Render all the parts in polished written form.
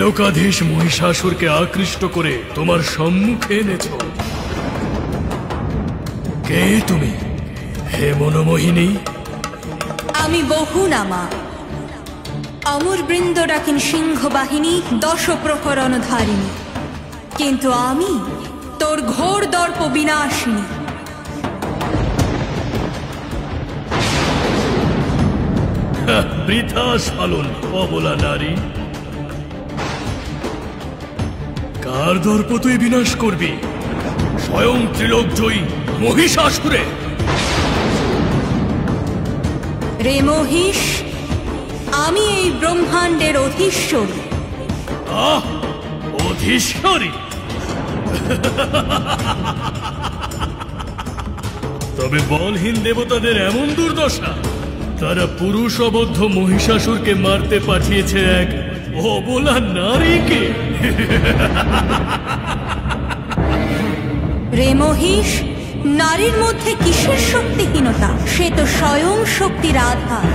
ত্রিলোকাধীশ মহিষাসুরকে আকৃষ্ট করে তোমার সম্মুখে এনেছ। কে তুমি হে মনোমোহিনী? আমি বহুনামা। অমর বৃন্দ ডাকেন সিংহ বাহিনী, 10 প্রহরণধারিণী। কিন্তু আমি তোর ঘোর দর্প বিনাশিনী। বৃথা সালন অবলা নারী। কার দর্প তুই বিনাশ করবি? স্বয়ং ত্রিলোকজয়ী মহিষাসুরে। রে মহিষ, আমি এই ব্রহ্মাণ্ডের অধীশ্বরী। অধীশ্বরী? তবে বলহীন দেবতাদের এমন দুর্দশা, তারা পুরুষ অবদ্ধ মহিষাসুরকে মারতে পাঠিয়েছে এক অবলা নারীকে। রে মহিষ, নারীর মধ্যে কিসের শক্তিহীনতা? সে তো স্বয়ং শক্তির আধার।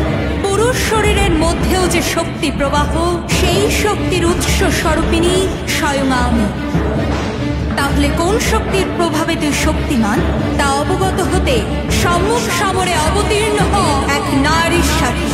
পুরুষ শরীরের মধ্যেও যে শক্তি প্রবাহ, সেই শক্তির উৎস স্বরূপিণী স্বয়ং আমি। তাহলে কোন শক্তির প্রভাবে তুই শক্তিমান, তা অবগত হতে সম্মুখ সমরে অবতীর্ণ হ এক নারীর সাথে।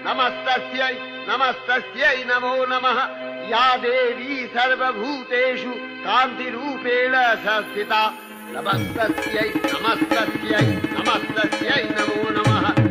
नमस्तस्यै नमस्तस्यै नमो नमः। या देवी सर्वभूतेषु कान्तिरूपेण संस्थिता। नमस्तस्यै नमस्तस्यै नमस्तस्यै नमो नमः।